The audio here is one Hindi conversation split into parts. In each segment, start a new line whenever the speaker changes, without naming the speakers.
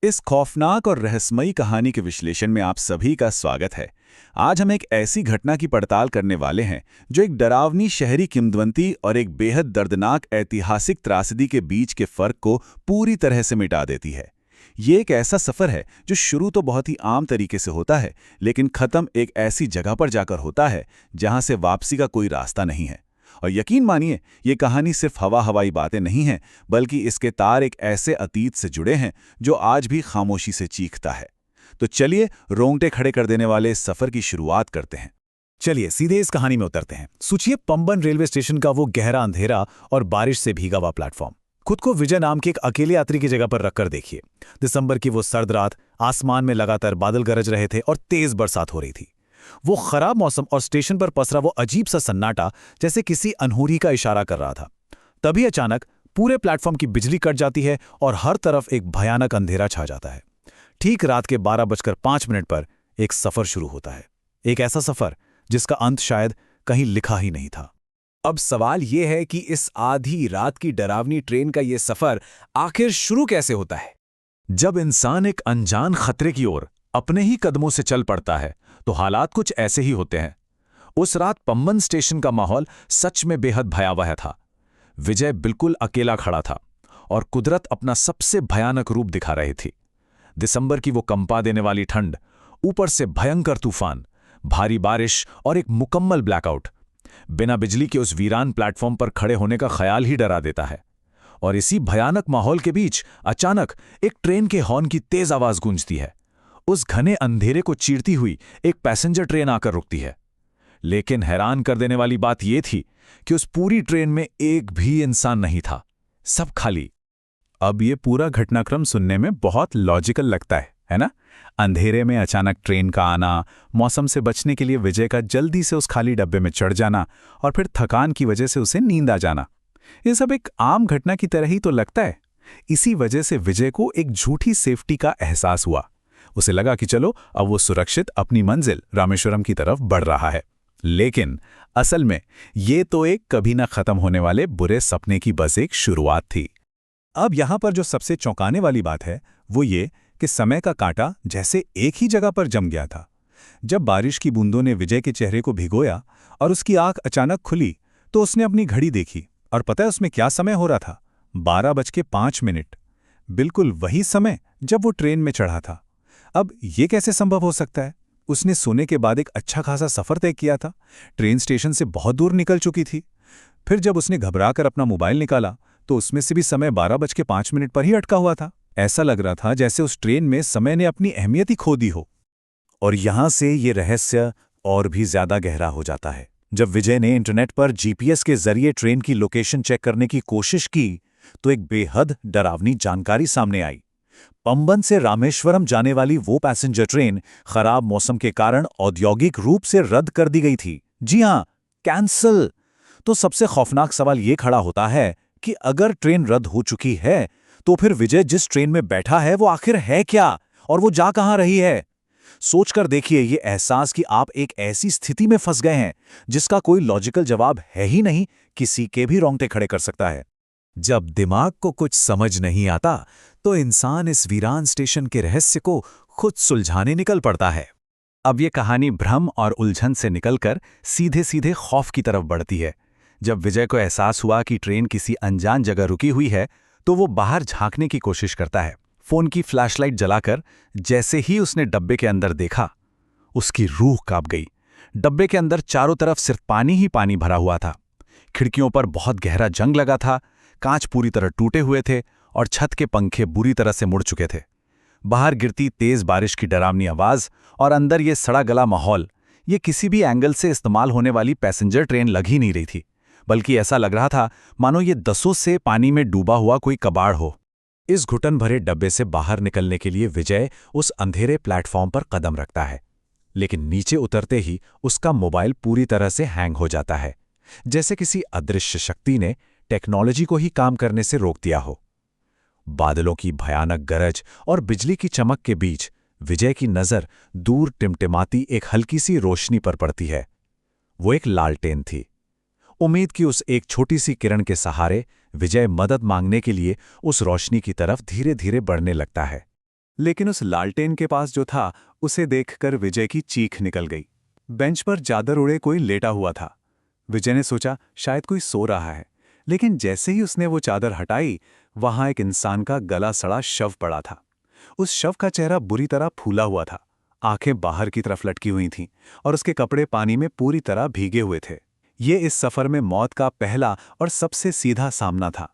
इस खौफनाक और रहस्यमयी कहानी के विश्लेषण में आप सभी का स्वागत है। आज हम एक ऐसी घटना की पड़ताल करने वाले हैं जो एक डरावनी शहरी किंवदंती और एक बेहद दर्दनाक ऐतिहासिक त्रासदी के बीच के फर्क को पूरी तरह से मिटा देती है। ये एक ऐसा सफर है जो शुरू तो बहुत ही आम तरीके से होता है, लेकिन खत्म एक ऐसी जगह पर जाकर होता है जहां से वापसी का कोई रास्ता नहीं है। और यकीन मानिए, ये कहानी सिर्फ हवाई बातें नहीं हैं, बल्कि इसके तार एक ऐसे अतीत से जुड़े हैं जो आज भी खामोशी से चीखता है। तो चलिए रोंगटे खड़े कर देने वाले इस सफर की शुरुआत करते हैं।
चलिए सीधे इस कहानी में उतरते हैं। सोचिए पंबन रेलवे स्टेशन का वो गहरा अंधेरा और बारिश से भीगा हुआ प्लेटफॉर्म। खुद को विजय नाम के एक अकेले यात्री की जगह पर रखकर देखिए। दिसंबर की वो सर्द रात, आसमान में लगातार बादल गरज रहे थे और तेज बरसात हो रही थी। वो खराब मौसम और स्टेशन पर पसरा वो अजीब सा सन्नाटा जैसे किसी अनहोनी का इशारा कर रहा था। तभी अचानक पूरे प्लेटफॉर्म की बिजली कट जाती है और हर तरफ एक भयानक अंधेरा छा जाता है। ठीक रात के 12:05 पर एक सफर शुरू होता है। एक ऐसा सफर जिसका अंत शायद कहीं लिखा ही नहीं था।
अब सवाल यह है कि इस आधी रात की डरावनी ट्रेन का यह सफर आखिर शुरू कैसे होता है।
जब इंसान एक अनजान खतरे की ओर अपने ही कदमों से चल पड़ता है तो हालात कुछ ऐसे ही होते हैं। उस रात पंबन स्टेशन का माहौल सच में बेहद भयावह था। विजय बिल्कुल अकेला खड़ा था और कुदरत अपना सबसे भयानक रूप दिखा रही थी। दिसंबर की वो कंपा देने वाली ठंड, ऊपर से भयंकर तूफान, भारी बारिश और एक मुकम्मल ब्लैकआउट। बिना बिजली के उस वीरान प्लेटफॉर्म पर खड़े होने का ख्याल ही डरा देता है। और इसी भयानक माहौल के बीच अचानक एक ट्रेन के हॉर्न की तेज आवाज गूंजती है। उस घने अंधेरे को चीरती हुई एक पैसेंजर ट्रेन आकर रुकती है। लेकिन हैरान कर देने वाली बात यह थी कि उस पूरी ट्रेन में एक भी इंसान नहीं था। सब खाली।
अब ये पूरा घटनाक्रम सुनने में बहुत लॉजिकल लगता है ना? अंधेरे में अचानक ट्रेन का आना, मौसम से बचने के लिए विजय का जल्दी से उस खाली डब्बे में चढ़ जाना और फिर थकान की वजह से उसे नींद आ जाना, ये सब एक आम घटना की तरह ही तो लगता है। इसी वजह से विजय को एक झूठी सेफ्टी का एहसास हुआ। उसे लगा कि चलो अब वो सुरक्षित अपनी मंजिल रामेश्वरम की तरफ बढ़ रहा है। लेकिन असल में ये तो एक कभी ना खत्म होने वाले बुरे सपने की बस एक शुरुआत थी। अब यहां पर जो सबसे चौंकाने वाली बात है वो ये कि समय का कांटा जैसे एक ही जगह पर जम गया था। जब बारिश की बूंदों ने विजय के चेहरे को भिगोया और उसकी आंख अचानक खुली तो उसने अपनी घड़ी देखी और पता है उसमें क्या समय हो रहा था? 12:05। बिल्कुल वही समय जब वो ट्रेन में चढ़ा था। अब ये कैसे संभव हो सकता है? उसने सोने के बाद एक अच्छा खासा सफर तय किया था, ट्रेन स्टेशन से बहुत दूर निकल चुकी थी। फिर जब उसने घबराकर अपना मोबाइल निकाला तो उसमें से भी समय 12:05 पर ही अटका हुआ था। ऐसा लग रहा था जैसे उस ट्रेन में समय ने अपनी अहमियत ही खो दी हो। और यहां से ये रहस्य और भी ज्यादा गहरा हो जाता है। जब विजय ने इंटरनेट पर जीपीएस के जरिए ट्रेन की लोकेशन चेक करने की कोशिश की तो एक बेहद डरावनी जानकारी सामने आई। पंबन से रामेश्वरम जाने वाली वो पैसेंजर ट्रेन खराब मौसम के कारण औद्योगिक रूप से रद्द कर दी गई थी। जी हां, कैंसल। तो सबसे खौफनाक सवाल ये खड़ा होता है कि अगर ट्रेन रद्द हो चुकी है तो फिर विजय जिस ट्रेन में बैठा है वो आखिर है क्या और वो जा कहां रही है? सोचकर देखिए, ये एहसास कि आप एक ऐसी स्थिति में फंस गए हैं जिसका कोई लॉजिकल जवाब है ही नहीं, किसी के भी रोंगटे खड़े कर सकता है। जब दिमाग को कुछ समझ नहीं आता तो इंसान इस वीरान स्टेशन के रहस्य को खुद सुलझाने निकल पड़ता है। अब ये कहानी भ्रम और उलझन से निकलकर सीधे सीधे खौफ की तरफ बढ़ती है। जब विजय को एहसास हुआ कि ट्रेन किसी अनजान जगह रुकी हुई है तो वो बाहर झांकने की कोशिश करता है। फोन की फ्लैशलाइट जलाकर जैसे ही उसने डब्बे के अंदर देखा, उसकी रूह कांप गई। डब्बे के अंदर चारों तरफ सिर्फ पानी ही पानी भरा हुआ था। खिड़कियों पर बहुत गहरा जंग लगा था, कांच पूरी तरह टूटे हुए थे और छत के पंखे बुरी तरह से मुड़ चुके थे। बाहर गिरती तेज बारिश की डरावनी आवाज और अंदर ये सड़ा गला माहौल, ये किसी भी एंगल से इस्तेमाल होने वाली पैसेंजर ट्रेन लग ही नहीं रही थी, बल्कि ऐसा लग रहा था मानो ये दसों से पानी में डूबा हुआ कोई कबाड़ हो। इस घुटन भरे डब्बे से बाहर निकलने के लिए विजय उस अंधेरे प्लेटफॉर्म पर कदम रखता है, लेकिन नीचे उतरते ही उसका मोबाइल पूरी तरह से हैंग हो जाता है, जैसे किसी अदृश्य शक्ति ने टेक्नोलॉजी को ही काम करने से रोक दिया हो। बादलों की भयानक गरज और बिजली की चमक के बीच विजय की नज़र दूर टिमटिमाती एक हल्की सी रोशनी पर पड़ती है। वो एक लालटेन थी। उम्मीद की उस एक छोटी सी किरण के सहारे विजय मदद मांगने के लिए उस रोशनी की तरफ धीरे धीरे बढ़ने लगता है। लेकिन उस लालटेन के पास जो था उसे देखकर विजय की चीख निकल गई। बेंच पर चादर ओढ़े कोई लेटा हुआ था। विजय ने सोचा शायद कोई सो रहा है, लेकिन जैसे ही उसने वो चादर हटाई, वहां एक इंसान का गला सड़ा शव पड़ा था। उस शव का चेहरा बुरी तरह फूला हुआ था, आंखें बाहर की तरफ लटकी हुई थीं और उसके कपड़े पानी में पूरी तरह भीगे हुए थे। ये इस सफर में मौत का पहला और सबसे सीधा सामना था।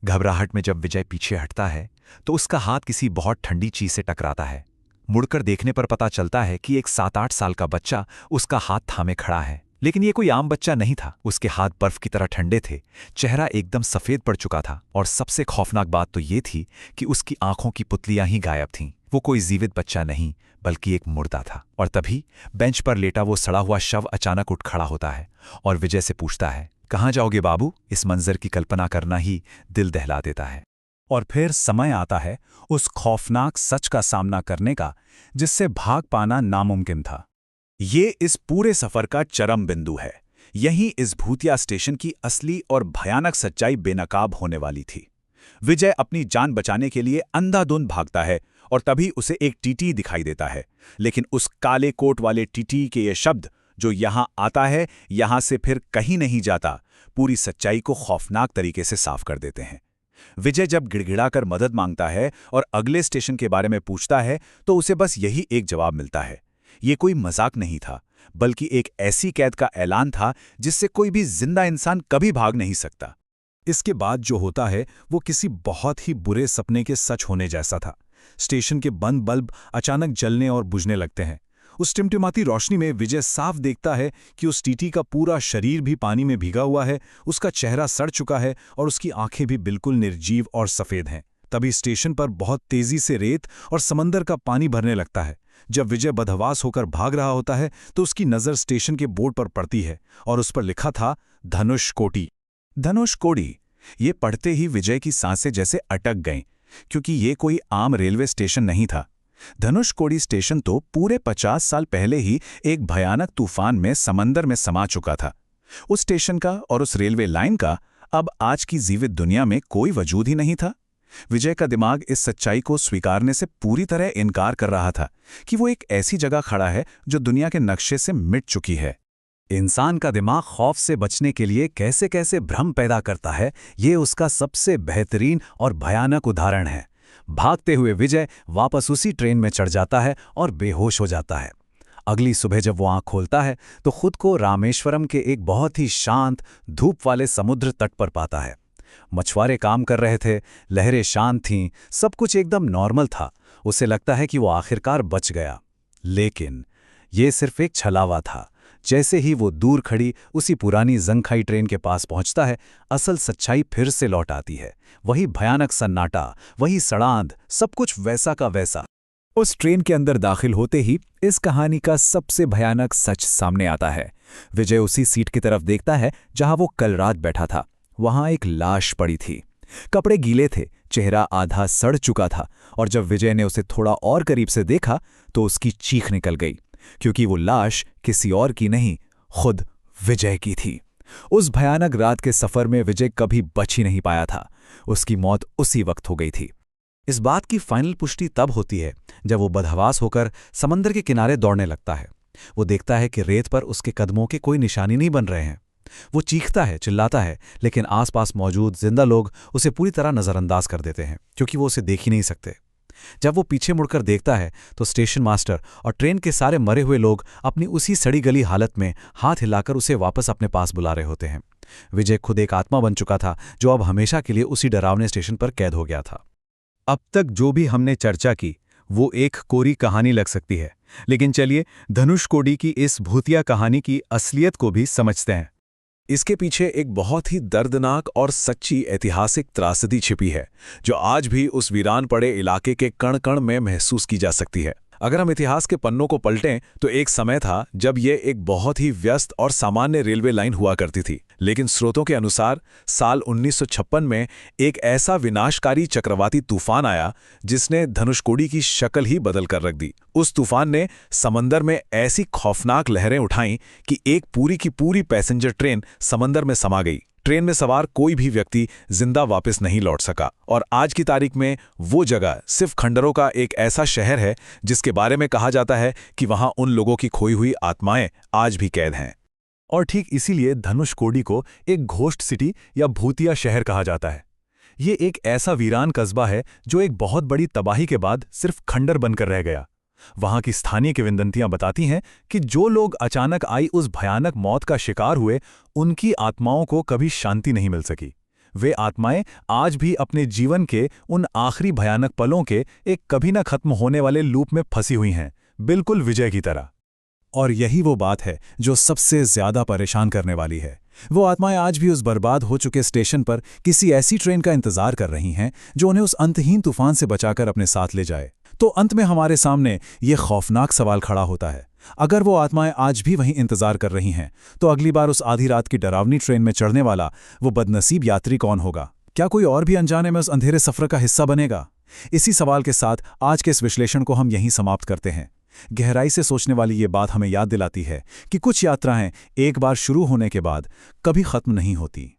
घबराहट में जब विजय पीछे हटता है तो उसका हाथ किसी बहुत ठंडी चीज से टकराता है। मुड़कर देखने पर पता चलता है कि एक 7-8 साल का बच्चा उसका हाथ थामे खड़ा है। लेकिन ये कोई आम बच्चा नहीं था। उसके हाथ बर्फ की तरह ठंडे थे, चेहरा एकदम सफेद पड़ चुका था और सबसे खौफनाक बात तो ये थी कि उसकी आंखों की पुतलियां ही गायब थीं। वो कोई जीवित बच्चा नहीं बल्कि एक मुर्दा था। और तभी बेंच पर लेटा वो सड़ा हुआ शव अचानक उठ खड़ा होता है और विजय से पूछता है, कहाँ जाओगे बाबू? इस मंजर की कल्पना करना ही दिल दहला देता है।
और फिर समय आता है उस खौफनाक सच का सामना करने का जिससे भाग पाना नामुमकिन था। ये इस पूरे सफर का चरम बिंदु है। यहीं इस भूतिया स्टेशन की असली और भयानक सच्चाई बेनकाब होने वाली थी। विजय अपनी जान बचाने के लिए अंधाधुंध भागता है और तभी उसे एक टीटी दिखाई देता है। लेकिन उस काले कोट वाले टीटी के ये शब्द, जो यहां आता है यहां से फिर कहीं नहीं जाता, पूरी सच्चाई को खौफनाक तरीके से साफ कर देते हैं। विजय जब गिड़गिड़ाकर मदद मांगता है और अगले स्टेशन के बारे में पूछता है तो उसे बस यही एक जवाब मिलता है। ये कोई मजाक नहीं था, बल्कि एक ऐसी कैद का ऐलान था जिससे कोई भी जिंदा इंसान कभी भाग नहीं सकता।
इसके बाद जो होता है वो किसी बहुत ही बुरे सपने के सच होने जैसा था। स्टेशन के बंद बल्ब अचानक जलने और बुझने लगते हैं। उस टिमटिमाती रोशनी में विजय साफ देखता है कि उस टीटी का पूरा शरीर भी पानी में भीगा हुआ है, उसका चेहरा सड़ चुका है और उसकी आंखें भी बिल्कुल निर्जीव और सफ़ेद हैं। तभी स्टेशन पर बहुत तेजी से रेत और समंदर का पानी भरने लगता है। जब विजय बदहवास होकर भाग रहा होता है तो उसकी नज़र स्टेशन के बोर्ड पर पड़ती है और उस पर लिखा था धनुषकोडी।
धनुषकोडी। ये पढ़ते ही विजय की सांसें जैसे अटक गईं, क्योंकि ये कोई आम रेलवे स्टेशन नहीं था। धनुषकोडी स्टेशन तो पूरे 50 साल पहले ही एक भयानक तूफान में समंदर में समा चुका था। उस स्टेशन का और उस रेलवे लाइन का अब आज की जीवित दुनिया में कोई वजूद ही नहीं था। विजय का दिमाग इस सच्चाई को स्वीकारने से पूरी तरह इनकार कर रहा था कि वो एक ऐसी जगह खड़ा है जो दुनिया के नक्शे से मिट चुकी है। इंसान का दिमाग खौफ से बचने के लिए कैसे कैसे भ्रम पैदा करता है, ये उसका सबसे बेहतरीन और भयानक उदाहरण है। भागते हुए विजय वापस उसी ट्रेन में चढ़ जाता है और बेहोश हो जाता है। अगली सुबह जब वो आंख खोलता है तो खुद को रामेश्वरम के एक बहुत ही शांत धूप वाले समुद्र तट पर पाता है। मछुआरे काम कर रहे थे, लहरें शांत थीं, सब कुछ एकदम नॉर्मल था। उसे लगता है कि वो आखिरकार बच गया, लेकिन ये सिर्फ एक छलावा था। जैसे ही वो दूर खड़ी उसी पुरानी जंगखाई ट्रेन के पास पहुंचता है, असल सच्चाई फिर से लौट आती है। वही भयानक सन्नाटा, वही सड़ांध, सब कुछ वैसा का वैसा।
उस ट्रेन के अंदर दाखिल होते ही इस कहानी का सबसे भयानक सच सामने आता है। विजय उसी सीट की तरफ देखता है जहां वो कल रात बैठा था। वहां एक लाश पड़ी थी, कपड़े गीले थे, चेहरा आधा सड़ चुका था और जब विजय ने उसे थोड़ा और करीब से देखा तो उसकी चीख निकल गई, क्योंकि वो लाश किसी और की नहीं, खुद विजय की थी। उस भयानक रात के सफर में विजय कभी बच ही नहीं पाया था। उसकी मौत उसी वक्त हो गई थी। इस बात की फाइनल पुष्टि तब होती है जब वो बदहवास होकर समंदर के किनारे दौड़ने लगता है। वो देखता है कि रेत पर उसके कदमों के कोई निशानी नहीं बन रहे हैं। वो चीखता है, चिल्लाता है, लेकिन आसपास मौजूद जिंदा लोग उसे पूरी तरह नज़रअंदाज कर देते हैं, क्योंकि वो उसे देख ही नहीं सकते। जब वो पीछे मुड़कर देखता है तो स्टेशन मास्टर और ट्रेन के सारे मरे हुए लोग अपनी उसी सड़ी गली हालत में हाथ हिलाकर उसे वापस अपने पास बुला रहे होते हैं। विजय खुद एक आत्मा बन चुका था जो अब हमेशा के लिए उसी डरावने स्टेशन पर कैद हो गया था।
अब तक जो भी हमने चर्चा की वो एक कोरी कहानी लग सकती है, लेकिन चलिए धनुषकोडी की इस भूतिया कहानी की असलियत को भी समझते हैं।
इसके पीछे एक बहुत ही दर्दनाक और सच्ची ऐतिहासिक त्रासदी छिपी है, जो आज भी उस वीरान पड़े इलाके के कण कण में महसूस की जा सकती है। अगर हम इतिहास के पन्नों को पलटें तो एक समय था जब ये एक बहुत ही व्यस्त और सामान्य रेलवे लाइन हुआ करती थी, लेकिन स्रोतों के अनुसार साल 1956 में एक ऐसा विनाशकारी चक्रवाती तूफान आया जिसने धनुषकोडी की शक्ल ही बदल कर रख दी। उस तूफान ने समंदर में ऐसी खौफनाक लहरें उठाईं कि एक पूरी की पूरी पैसेंजर ट्रेन समंदर में समा गई।
ट्रेन में सवार कोई भी व्यक्ति जिंदा वापस नहीं लौट सका और आज की तारीख में वो जगह सिर्फ खंडरों का एक ऐसा शहर है जिसके बारे में कहा जाता है कि वहां उन लोगों की खोई हुई आत्माएं आज भी कैद हैं।
और ठीक इसीलिए धनुषकोडी को एक घोस्ट सिटी या भूतिया शहर कहा जाता है। ये एक ऐसा वीरान कस्बा है जो एक बहुत बड़ी तबाही के बाद सिर्फ खंडर बनकर रह गया। वहां की स्थानीय किंवदंतियां बताती हैं कि जो लोग अचानक आई उस भयानक मौत का शिकार हुए, उनकी आत्माओं को कभी शांति नहीं मिल सकी। वे आत्माएं आज भी अपने जीवन के उन आखिरी भयानक पलों के एक कभी न खत्म होने वाले लूप में फंसी हुई हैं, बिल्कुल विजय की तरह। और यही वो बात है जो सबसे ज्यादा परेशान करने वाली है। वो आत्माएं आज भी उस बर्बाद हो चुके स्टेशन पर किसी ऐसी ट्रेन का इंतजार कर रही हैं जो उन्हें उस अंतहीन तूफान से बचाकर अपने साथ ले जाए। तो अंत में हमारे सामने ये खौफनाक सवाल खड़ा होता है, अगर वो आत्माएं आज भी वहीं इंतजार कर रही हैं, तो अगली बार उस आधी रात की डरावनी ट्रेन में चढ़ने वाला वो बदनसीब यात्री कौन होगा? क्या कोई और भी अनजाने में उस अंधेरे सफर का हिस्सा बनेगा? इसी सवाल के साथ आज के इस विश्लेषण को हम यहीं समाप्त करते हैं। गहराई से सोचने वाली ये बात हमें याद दिलाती है कि कुछ यात्राएं एक बार शुरू होने के बाद कभी खत्म नहीं होती।